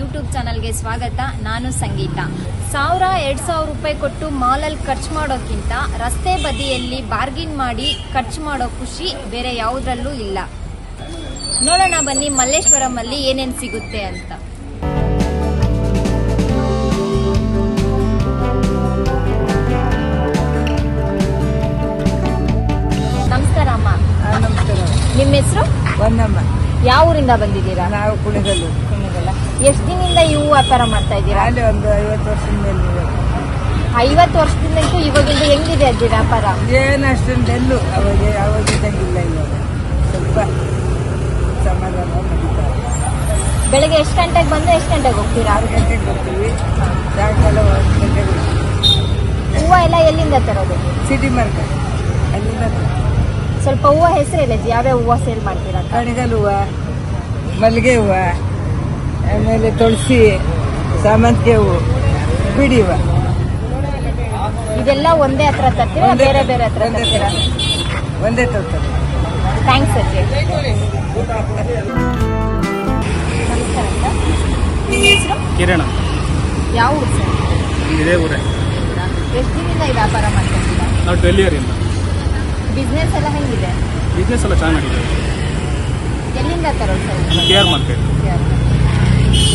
YouTube ಚಾನಲ್ಗೆ ಸ್ವಾಗತ. ನಾನು ಸಂಗೀತ. 1000-2000 ರೂಪಾಯಿ ಕೊಟ್ಟು ಮಾಲಲ್ಲಿ ಖರ್ಚು ಮಾಡೋಕ್ಕಿಂತ ರಸ್ತೆ ಬದಿಯಲ್ಲಿ ಬಾರ್ಗಿನ್ ಮಾಡಿ ಖರ್ಚು ಮಾಡೋ ಖುಷಿ ಬೇರೆ ಯಾವುದ್ರಲ್ಲೂ ಇಲ್ಲ. ನೋಡೋಣ ಬನ್ನಿ ಮಲ್ಲೇಶ್ವರಂ ಅಲ್ಲಿ ಏನೇನ್ ಸಿಗುತ್ತೆ ಅಂತ. ನಮಸ್ಕಾರ ಅಮ್ಮ. ನಮಸ್ಕಾರ. ನಿಮ್ಮ ಹೆಸರು? ಒಂದಮ್ಮ. ಯಾವ ಊರಿಂದ ಬಂದಿದ್ದೀರಾ? ನಾವು ಕುಣಿಗಲ್ಲು. ಎಷ್ಟು ದಿನದಿಂದ ಇವು ವ್ಯಾಪಾರ ಮಾಡ್ತಾ ಇದ್ದೀರಾ? ಅಲ್ಲಿ ಒಂದು 50 ವರ್ಷದ ಮೇಲೆ. 50 ವರ್ಷದಿಂದ ಇವಾಗ ಇದು ಹೆಂಗಿದೆ ಅಜ್ಜಿ ವ್ಯಾಪಾರ? ಏನಷ್ಟೊಂದು ಎಲ್ಲೂ ಅವಾಗ ಇದ್ದಂಗಿಲ್ಲ. ಇವಾಗ ಸ್ವಲ್ಪ ಸಮಾಧಾನ ನಡೀತಾರೆ. ಬೆಳಗ್ಗೆ ಎಷ್ಟು ಗಂಟೆಗೆ ಬಂದ್ರೆ ಎಷ್ಟು ಗಂಟೆಗೆ ಹೋಗ್ತೀರಾ? 6 ಗಂಟೆಗೆ ಬರ್ತೀವಿ, ಸಾಯಂಕಾಲ 1 ಗಂಟೆಗೆ. ಹೂವು ಎಲ್ಲ ಎಲ್ಲಿಂದ ತರೋದು? ಸಿಟಿ ಮಾರ್ಕೆಟ್ ಅಲ್ಲಿಂದ. ಸ್ವಲ್ಪ ಹೂವು ಹೆಸರು ಇಲ್ಲ, ಯಾವ್ಯಾವ ಹೂವು ಸೇಲ್ ಮಾಡ್ತೀರಾ? ಕಣಿಗಲ್ ಹೂವು, ಮಲ್ಲಿಗೆ ಹೂವು, ಆಮೇಲೆ ತುಳಸಿ, ಸಾಮಂತಿಗೆ ಹೂವು, ಬಿಡಿ ಹೂವು. ಇದೆಲ್ಲ ಒಂದೇ ಹತ್ರ ತರ್ತೀರಾ ಬೇರೆ ಬೇರೆ ಹತ್ರ ತರ್ತೀರಾ? ಒಂದೇ ತರ್ತಾರೆ. ಥ್ಯಾಂಕ್ಸ್ ಅಜ್ಜಿ. ನಮಸ್ಕಾರ ಸರ್. ನಿಮ್ಮ ಹೆಸರು? ಕಿರಣ. ಯಾವ ಊರು ಸರ್? ಇದೇ ಊರೇ. ಎಷ್ಟು ದಿನದಿಂದ ಈ ವ್ಯಾಪಾರ ಮಾಡ್ತಿದ್ದೀರಾ? ನಾವು ಡೆಲ್ಲಿಯರಿಂದ. ಬಿಸ್ನೆಸ್ ಎಲ್ಲ ಹೆಂಗಿದೆ? ಬಿಸ್ನೆಸ್ ಎಲ್ಲ ಚೆನ್ನಾಗಿದೆ. ಎಲ್ಲಿಂದ ತರೋದು sir? KR market.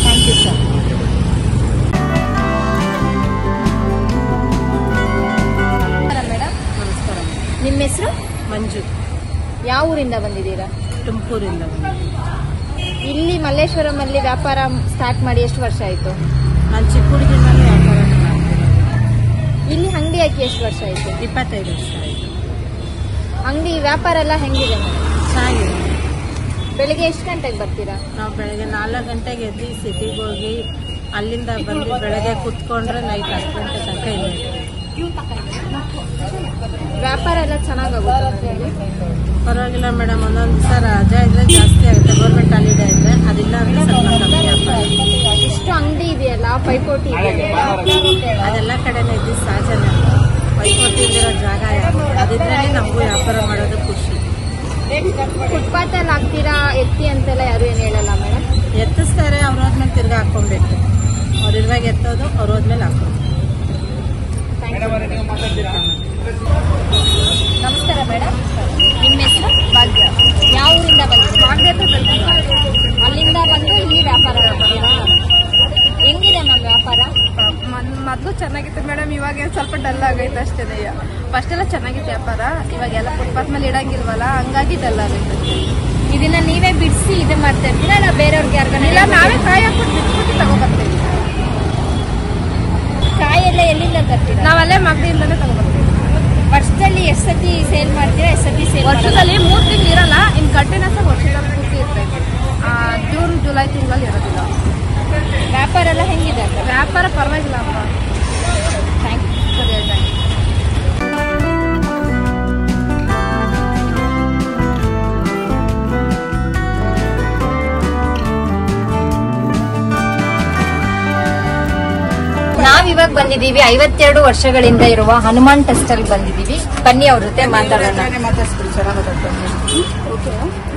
Thank you sir. Madam ನಮಸ್ಕಾರ. ನಿಮ್ಮ ಹೆಸರು? ಮಂಜು. ಯಾವ ಊರಿಂದ ಬಂದಿದ್ದೀರಾ? ತುಮಕೂರಿಂದ. ಇಲ್ಲಿ ಮಲ್ಲೇಶ್ವರಂ ಅಲ್ಲಿ ವ್ಯಾಪಾರ ಸ್ಟಾರ್ಟ್ ಮಾಡಿ ಎಷ್ಟು ವರ್ಷ ಆಯ್ತು? ನಾನು ಚಿಕ್ಕ ಹುಡುಗಿಂದಲೂ ವ್ಯಾಪಾರ ಮಾಡ್ತೀನಿ. ಇಲ್ಲಿ ಅಂಗಡಿ ಹಾಕಿ ಎಷ್ಟು ವರ್ಷ ಆಯ್ತು? 25 ವರ್ಷ ಆಯಿತು. ಅಂಗಡಿ ವ್ಯಾಪಾರ ಎಲ್ಲ ಹೆಂಗಿದೆ ಮೇಡಮ್? ಚೆನ್ನಾಗಿದೆ. ಬೆಳಿಗ್ಗೆ ಎಷ್ಟು ಗಂಟೆಗೆ ಬರ್ತೀರಾ? ನಾವು ಬೆಳಗ್ಗೆ 4 ಗಂಟೆಗೆ ಎದ್ದು ಸಿಟಿಗೆ ಹೋಗಿ ಅಲ್ಲಿಂದ ಬಂದು ಬೆಳಗ್ಗೆ ಕುತ್ಕೊಂಡ್ರೆ ನೈಟ್ 10 ಗಂಟೆ ತನಕ ಇಲ್ಲ. ವ್ಯಾಪಾರ ಎಲ್ಲ ಚೆನ್ನಾಗುತ್ತೆ? ಪರವಾಗಿಲ್ಲ ಮೇಡಮ್. ಒಂದೊಂದು ದಿವಸ ರಜಾ ಇದ್ರೆ ಜಾಸ್ತಿ ಆಗುತ್ತೆ, ಗೌರ್ಮೆಂಟ್ ಹಾಲಿಡೇ ಇದ್ರೆ. ಅದಿಲ್ಲ ಅಂದ್ರೆ ಸ್ವಲ್ಪ ಕಮ್ಮಿ ವ್ಯಾಪಾರ. ಇಷ್ಟು ಅಂಗಡಿ ಇದೆಯಲ್ಲ, ಪೈಪೋಟಿ ಇದೆಯಲ್ಲ? ಅದೆಲ್ಲ ಕಡೆನೇ ಇದ್ದು ಸಹಜನೇ. ಪೈಪೋಟಿ ಇರೋ ಜಾಗ ಅದಿದ್ರೆ ನಮಗೂ ವ್ಯಾಪಾರ ಮಾಡೋದು ಖುಷಿ. ಫುಟ್ಪಾತ್ ಅಲ್ಲಿ ಹಾಕ್ತೀರಾ ಎತ್ತಿ ಅಂತೆಲ್ಲ ಯಾರು ಏನು ಹೇಳಲ್ಲ ಮೇಡಮ್? ಎತ್ತಿಸ್ತಾರೆ, ಅವ್ರ ಹೋದ್ಮೇಲೆ ತಿರ್ಗಾ ಹಾಕೊಬೇಕು. ಅವ್ರು ಇರುವಾಗ ಎತ್ತೋದು, ಅವ್ರ ಹೋದ್ಮೇಲೆ ಹಾಕೋದು. ನಮಸ್ಕಾರ ಮೇಡಮ್. ನಿಮ್ಮ ಹೆಸರು? ಭಾಗ್ಯ. ಯಾವ ಊರಿಂದ ಬಂದಿದ್ದೀರಾ? ಅಲ್ಲಿಂದ ಬಂದು ಇಲ್ಲಿ ವ್ಯಾಪಾರ ಮಾಡ್ತೀರಾ? ಹೆಂಗಿದೆ ಮ್ಯಾಮ್ ವ್ಯಾಪಾರ? ಮೊದಲು ಚೆನ್ನಾಗಿತ್ತು ಮೇಡಮ್, ಇವಾಗ ಸ್ವಲ್ಪ ಡಲ್ ಆಗೈತೆ ಅಷ್ಟೇ. ಫಸ್ಟ್ ಎಲ್ಲ ಚೆನ್ನಾಗಿತ್ತು ವ್ಯಾಪಾರ, ಇವಾಗೆಲ್ಲ ಫುಟ್ಪಾತ್ ಮೇಲೆ ಇಡಂಗಿಲ್ವಲ್ಲ, ಹಂಗಾಗಿ ಡಲ್ ಆಗೈತೆ. ಇದನ್ನ ನೀವೇ ಬಿಡಿಸಿ ಇದು ಮಾಡ್ತಾ ಇರ್ತೀರಾ ಇಲ್ಲ ಬೇರೆಯವ್ರಿಗೆ ಯಾರಿಗಾನ? ಇಲ್ಲ, ನಾವೇ ಕಾಯಿ ಹಾಕ್ಬಿಟ್ಟು ಬಿಟ್ಬಿಟ್ಟು ತಗೊಬರ್ತೀವಿ. ಕಾಯಿ ಎಲ್ಲ ಎಲ್ಲಿಂದ ತರ್ತೀರಾ? ನಾವಲ್ಲೇ ಮಗಡಿಯಿಂದಲೇ ತಗೊಬರ್ತೀವಿ. ವರ್ಷದಲ್ಲಿ ಎಷ್ಟು ಸತಿ ಸೇಲ್ ಮಾಡ್ತೀರಾ, ಎಷ್ಟು ಸತಿ ಸೇಲ್? ವರ್ಷದಲ್ಲಿ 3 ತಿಂಗಳು ಇರಲ್ಲ, ಇನ್ನು ಕಂಟಿನ್ಯೂಸ್ ವರ್ಷದಲ್ಲಿ ಪೂರ್ತಿ ಇರ್ತೈತೆ. ಜೂನ್ ಜುಲೈ ತಿಂಗಳಲ್ಲಿ ಇರೋದಿಲ್ಲ. ವ್ಯಾಪಾರ ಎಲ್ಲ ಹೆಂಗಿದೆ? ವ್ಯಾಪಾರ ಪರವಾಗಿಲ್ಲ ಅಮ್ಮ. Thank you. ನಾವಿವಾಗ ಬಂದಿದ್ದೀವಿ 52 ವರ್ಷಗಳಿಂದ ಇರುವ ಹನುಮಾನ್ ಟೆಕ್ಸ್ಟೈಲ್ ಬಂದಿದ್ದೀವಿ. ಬನ್ನಿ ಅವ್ರ ಜೊತೆ ಮಾತಾಡೋಣ.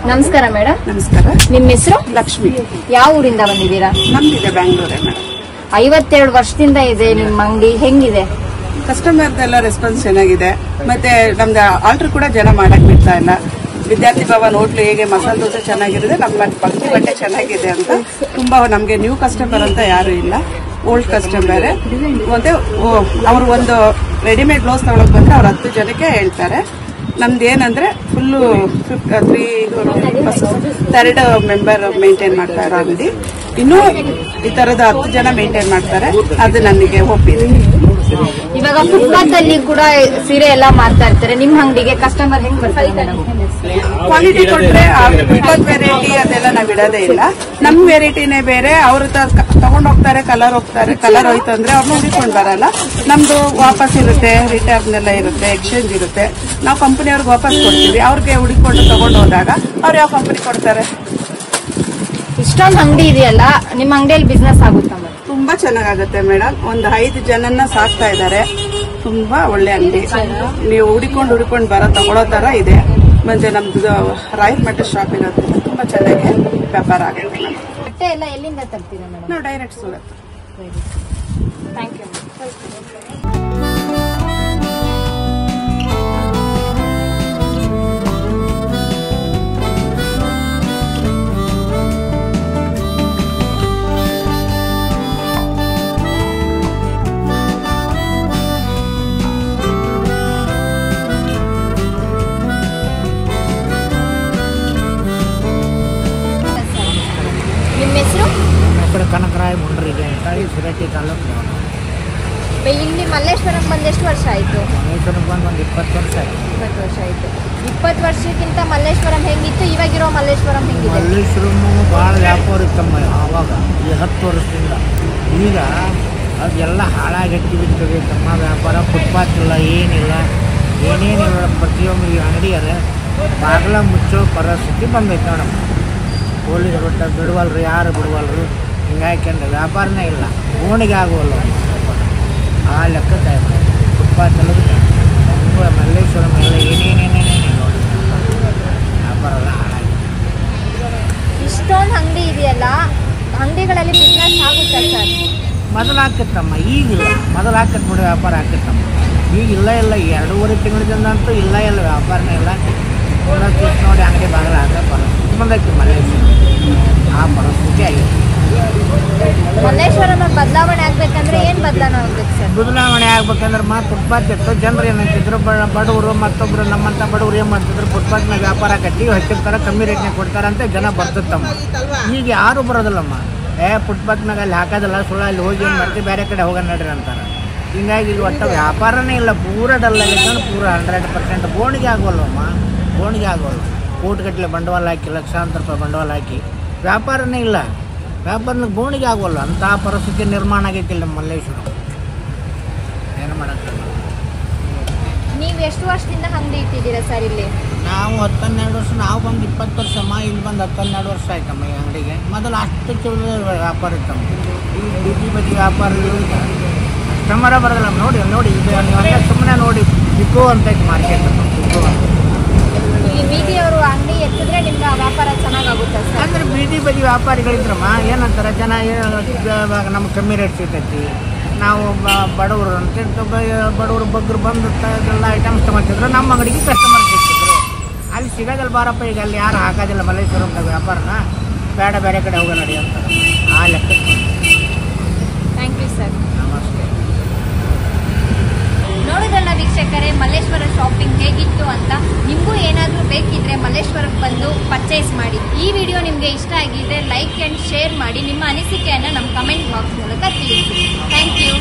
ನಮಸ್ಕಾರ ಮೇಡಮ್. ನಮಸ್ಕಾರ. ನಿಮ್ಮ ಹೆಸರು? ಲಕ್ಷ್ಮಿ. ಯಾವ ಊರಿಂದ ಬಂದಿದ್ದೀರಾ? ನಮ್ದಿದೆ ಬ್ಯಾಂಗ್ಳೂರೇ ಮೇಡಮ್. 52 ವರ್ಷದಿಂದ ಇದೆ ನಿಮ್ಮ ಅಂಗಡಿ, ಹೆಂಗಿದೆ? ಕಸ್ಟಮರ್ದೆಲ್ಲ ರೆಸ್ಪಾನ್ಸ್ ಚೆನ್ನಾಗಿದೆ. ಮತ್ತೆ ನಮ್ದು ಆರ್ಡರ್ ಕೂಡ ಜನ ಮಾಡಕ್ ಬಿಡ್ತಾ ಇಲ್ಲ. ವಿದ್ಯಾರ್ಥಿ ಭವನ್ ಹೋಟ್ಲು ಹೇಗೆ ಮಸಾಲೆ ದೋಸೆ ಚೆನ್ನಾಗಿರುತ್ತೆ, ನಮ್ಮ ಭಕ್ತಿ ಬಟ್ಟೆ ಚೆನ್ನಾಗಿದೆ ಅಂತ ತುಂಬಾ ನಮ್ಗೆ ನ್ಯೂ ಕಸ್ಟಮರ್ ಅಂತ ಯಾರು ಇಲ್ಲ, ಓಲ್ಡ್ ಕಸ್ಟಮರ್. ಮತ್ತೆ ಅವ್ರು ಒಂದು ರೆಡಿಮೇಡ್ ಬ್ಲೌಸ್ ತಗೊಳಕ್ ಬಂದ್ರೆ ಅವ್ರು 10 ಜನಕ್ಕೆ ಹೇಳ್ತಾರೆ. ನಮ್ದು ಏನಂದ್ರೆ ಫುಲ್ಲು 3rd ಮೆಂಬರ್ ಮೇಂಟೈನ್ ಮಾಡ್ತಾ ಇರೋ ಅಂಗಡಿ. ಇನ್ನೂ ಈ ತರದ 10 ಜನ ಮೇಂಟೈನ್ ಮಾಡ್ತಾರೆ, ಅದು ನನಗೆ ಒಪ್ಪಿದೆ. ಇವಾಗ ಫುಟ್ಪಾತ್ ಅಲ್ಲಿ ಕೂಡ ಸೀರೆ ಎಲ್ಲ ಮಾರ್ತಾ ಇರ್ತಾರೆ, ನಿಮ್ಮ ಅಂಗಡಿಗೆ ಕಸ್ಟಮರ್ ಹೆಂಗ್ ಬರ್ತಾರೆ ಮೇಡಮ್? ಕ್ವಾಲಿಟಿ ಕೊಟ್ರೆ ಫುಟ್ಪಾತ್ ವೆರೈಟಿ ಅದೆಲ್ಲ ನಾವ್ ಇಡೋದೇ ಇಲ್ಲ. ನಮ್ ವೆರೈಟಿನೇ ಬೇರೆ. ಅವ್ರು ತಗೊಂಡ್ ಹೋಗ್ತಾರೆ, ಕಲರ್ ಹೋಯ್ತು ಅಂದ್ರೆ ಅವ್ರನ್ನ ಹುಡಿಕೊಂಡ್ ಬರಲ್ಲ. ನಮ್ದು ವಾಪಸ್ ಇರುತ್ತೆ, ರಿಟರ್ನ್ ಎಲ್ಲ ಇರುತ್ತೆ, ಎಕ್ಸ್ಚೇಂಜ್ ಇರುತ್ತೆ. ನಾವು ಕಂಪನಿಯವ್ರಿಗೆ ವಾಪಸ್ ಕೊಡ್ತೀವಿ. ಅವ್ರಿಗೆ ಹುಡಿಕೊಂಡು ತಗೊಂಡ್ ಹೋದಾಗ ಅವ್ರು ಯಾವ ಕಂಪನಿ ಕೊಡ್ತಾರೆ. ಇಷ್ಟೊಂದು ಅಂಗಡಿ ಇದೆಯಲ್ಲ, ನಿಮ್ಮ ಅಂಗಡಿಯಲ್ಲಿ ಬಿಸ್ನೆಸ್ ಆಗುತ್ತಾ? ತುಂಬಾ ಚೆನ್ನಾಗಾಗುತ್ತೆ ಮೇಡಮ್. ಒಂದು 5 ಜನನ್ನ ಸಾಕ್ತಾ ಇದ್ದಾರೆ. ತುಂಬಾ ಒಳ್ಳೆ ಅಂಗಡಿ. ನೀವು ಹುಡಿಕೊಂಡು ಬರೋ ತಗೊಳ್ಳೋ ತರ ಇದೆ. ಮತ್ತೆ ನಮ್ದು ರಾಯಲ್ ಮಟ್ಟ ಶಾಪ್ ಇರೋದ್ರಿಂದ ತುಂಬಾ ಚೆನ್ನಾಗಿ ವ್ಯಾಪಾರ ಆಗುತ್ತೆ. ಬಟ್ಟೆ ಎಲ್ಲ ಎಲ್ಲಿಂದ ತರ್ತೀರಾ ಮೇಡಮ್? ನಾವು ಡೈರೆಕ್ಟ್ ಸೂರತ್. Thank you. ನಿಮ್ಮ ಹೆಸರು? ಕನಕರಾಯ ಮುಂಡ್ರಿಗೆ ಅಂತ ಈ ಸಿರಟ್ಟಿ ತಾಲೂಕು. ಇಲ್ಲಿ ಮಲ್ಲೇಶ್ವರಂ ಬಂದು ಎಷ್ಟು ವರ್ಷ ಆಯ್ತು? ಮಲ್ಲೇಶ್ವರಂ ಬಂದು ಒಂದು 20 ವರ್ಷ ಆಯ್ತು. 20 ವರ್ಷ ಆಯ್ತು. 20 ವರ್ಷಕ್ಕಿಂತ ಮಲ್ಲೇಶ್ವರಂ ಹೆಂಗಿತ್ತು, ಇವಾಗಿರೋ ಮಲ್ಲೇಶ್ವರಂ ಹೆಂಗಿದೆ? ಮಲ್ಲೇಶ್ವರಮು ಭಾಳ ವ್ಯಾಪಾರ ಇತ್ತಮ್ಮ ಆವಾಗ, ಈ 10 ವರ್ಷದಿಂದ. ಈಗ ಅದೆಲ್ಲ ಹಾಳಾಗಟ್ಟಿ ಬಿಡ್ತದೆ ತಮ್ಮ ವ್ಯಾಪಾರ. ಫುಟ್ಪಾತ್ ಇಲ್ಲ, ಏನಿಲ್ಲ, ಏನೇನಿಲ್ಲ. ಪ್ರತಿಯೊಂದು ಈ ಅಂಗಡಿ ಅದೇ ಬಾಗಿಲ ಮುಚ್ಚೋ ಪರಿಸ್ಥಿತಿ ಬಂದೈತೆ ನೋಡಮ್ಮ. ಪೊಲೀಸ್ ಬಿಟ್ಟ ಬಿಡುವಲ್ರು, ಯಾರು ಬಿಡುವಲ್ರು. ಹಿಂಗಾಯ್ಕೊಂಡು ವ್ಯಾಪಾರನೇ ಇಲ್ಲ, ಓಣಿಗೆ ಆಗುವಲ್ಲ ಆ ಲೆಕ್ಕಕ್ಕೆ ಫುಟ್ಪಾತ್ ಎಲ್ಲ ಮಲ್ಲೇಶ್ವರಂ ಎಲ್ಲ ಏನೇನೇನೇನೇನು ನೋಡಿ ವ್ಯಾಪಾರ ಎಲ್ಲ ಹಾಳಾಗಿದೆ. ಇಷ್ಟೊಂದು ಅಂಗಡಿ ಇದೆಯಲ್ಲ, ಅಂಗಡಿಗಳಲ್ಲಿ ಬಿಸ್ನೆಸ್ ಆಗುತ್ತೆ ಸರ್? ಮೊದಲು ಹಾಕತ್ತಮ್ಮ, ಈಗಿಲ್ಲ. ಮೊದಲು ಹಾಕತ್ ಬಿಡಿ ವ್ಯಾಪಾರ ಹಾಕತ್ತಮ್ಮ, ಈಗಿಲ್ಲ. ಇಲ್ಲ 2.5 ತಿಂಗಳಿಂದ ಅಂತೂ ಇಲ್ಲ ವ್ಯಾಪಾರನೇ ಇಲ್ಲ. ನೋಡಿ ಅಂಗಡಿ ಬಾಗಿಲ ಹಾಕೋ ಪರಿಸ್ಥಿತಿ ಬಂದೈತಿ ಮಲ್ಲೇಶ್ವರ. ಆ ಪರಿಸ್ಥಿತಿ ಆಗಿದೆ. ಮಲ್ಲೇಶ್ವರಂ ಬದಲಾವಣೆ ಆಗ್ಬೇಕಂದ್ರೆ ಏನ್ ಬದಲಾವಣೆ ಆಗ್ಬೇಕು ಸರ್? ಬದಲಾವಣೆ ಆಗ್ಬೇಕಂದ್ರೆ ಫುಟ್ಪಾತ್ ಇತ್ತು. ಜನರು ಏನಂತಿದ್ರು, ಬಡವರು ಮತ್ತೊಬ್ರು ನಮ್ಮಂತ ಬಡವ್ರು ಏನು ಮಾಡ್ತಿದ್ರು, ಫುಟ್ಪಾತ್ನಾಗ ವ್ಯಾಪಾರ ಕಟ್ಟಿ ಹಚ್ಚಿರ್ತಾರೆ, ಕಮ್ಮಿ ರೇಟ್ನಾಗ ಕೊಡ್ತಾರಂತೆ ಜನ ಬರ್ತಿತ್ತಮ್ಮ. ಈಗ ಯಾರು ಬರೋದಿಲ್ಲಮ್ಮ. ಫುಟ್ಪಾತ್ನಾಗ ಅಲ್ಲಿ ಹಾಕೋದಿಲ್ಲ, ಸುಳ್ಳು ಅಲ್ಲಿ ಹೋಗಿ ಏನು ಮಾಡ್ತೀವಿ, ಬೇರೆ ಕಡೆ ಹೋಗೋಣ ನಡ್ರಿ ಅಂತಾರೆ. ಹಿಂಗಾಗಿ ಇಲ್ಲಿ ಒಟ್ಟು ವ್ಯಾಪಾರನೇ ಇಲ್ಲ, ಪೂರ ಡಲ್ ಆಗಿತ್ತು. ಪೂರ 100% ಬೋಣಿಗೆ ಆಗೋಲ್ವಮ್ಮ, ಬೋಣಿಗೆ ಆಗೋಲ್ಲ. ಕೋಟಿಗಟ್ಟಲೆ ಬಂಡವಾಳ ಹಾಕಿ, ಲಕ್ಷಾಂತರ ರೂಪಾಯಿ ಬಂಡವಾಳ ಹಾಕಿ ವ್ಯಾಪಾರನೇ ಇಲ್ಲ. ವ್ಯಾಪಾರನಿಗೆ ಬೋಣಿಗೆ ಆಗೋಲ್ಲ. ಅಂಥ ಪರಿಸ್ಥಿತಿ ನಿರ್ಮಾಣ ಆಗೈತಿ ನಮ್ಮ ಮಲ್ಲೇಶ್ವರ. ಏನು ಮಾಡೋಕ್ಕಲ್ಲ. ನೀವು ಎಷ್ಟು ವರ್ಷದಿಂದ ಅಂಗಡಿ ಇಟ್ಟಿದ್ದೀರಾ ಸರ್ ಇಲ್ಲಿ? ನಾವು 10-12 ವರ್ಷ. ನಾವು ಬಂದು 20 ವರ್ಷಮ್ಮ. ಇಲ್ಲಿ ಬಂದು 10-12 ವರ್ಷ ಆಯ್ತಮ್ಮ ಈ ಅಂಗಡಿಗೆ. ಮೊದಲು ಅಷ್ಟು ಚಲೋ ವ್ಯಾಪಾರ ಇತ್ತಮ್ಮ. ಈ ಬೀದಿ ಬದಿ ವ್ಯಾಪಾರ ಕಸ್ಟಮರ ಬರೋದಿಲ್ಲ. ನೋಡಿ ಇದು ನೀವು ಸುಮ್ಮನೆ ನೋಡಿ, ಇಕೋ ಅಂತ ಐತೆ ಮಾರ್ಕೆಟ್. ಇಕೋ ಅಂತ ಈ ಬೀದಿಯವರು ಅಂಗಡಿ ಎತ್ತಿದ್ರೆ ನಿಮ್ಗೆ ವ್ಯಾಪಾರ ಚೆನ್ನಾಗಾಗುತ್ತೆ ಸರ್? ಅಂದ್ರೆ ಬೀದಿ ಬದಿ ವ್ಯಾಪಾರಿಗಳಿದ್ರಮ್ಮ ಏನಂತಾರೆ ಜನ, ನಮ್ಗೆ ಕಮ್ಮಿ ರೇಟ್ ಸಿಗ್ತೈತಿ, ನಾವು ಬಡವರು ಅಂತ ಬಡವರು ಬಗ್ಗರು ಬಂದು ಎಲ್ಲ ಐಟಮ್ಸ್ ತಗೊತಿದ್ರು, ನಮ್ಮ ಅಂಗಡಿಗೆ ಕಸ್ಟಮರ್ ಸಿಗ್ತಿದ್ರು. ಅಲ್ಲಿ ಸಿಗೋದಿಲ್ಲ ಬಾರಪ್ಪ, ಈಗ ಅಲ್ಲಿ ಯಾರು ಹಾಕೋದಿಲ್ಲ ಮಲ್ಲೇಶ್ವರಂದಾಗ ವ್ಯಾಪಾರನ, ಬೇಡ ಬೇರೆ ಕಡೆ ಹೋಗೋ ನಡಿ ಅಂತ ಆ ಲೆಕ್ಕಕ್ಕೆ. Thank you sir. ನಮಸ್ತೆ. ನೋಡಿದ್ರಲ್ಲ ವೀಕ್ಷಕರೇ, ಮಲ್ಲೇಶ್ವರ ಶಾಪಿಂಗ್ ಹೇಗಿತ್ತು ಅಂತ. ನಿಮಗೂ ಏನಾದರೂ ಬೇಕಿದ್ರೆ ಮಲ್ಲೇಶ್ವರಕ್ಕೆ ಬಂದು ಪರ್ಚೇಸ್ ಮಾಡಿ. ಈ ವಿಡಿಯೋ ನಿಮಗೆ ಇಷ್ಟ ಆಗಿದ್ರೆ ಲೈಕ್ ಆ್ಯಂಡ್ ಶೇರ್ ಮಾಡಿ. ನಿಮ್ಮ ಅನಿಸಿಕೆಯನ್ನು ನಮ್ಮ ಕಮೆಂಟ್ ಬಾಕ್ಸ್ ಮೂಲಕ ತಿಳಿಸಿ. Thank you.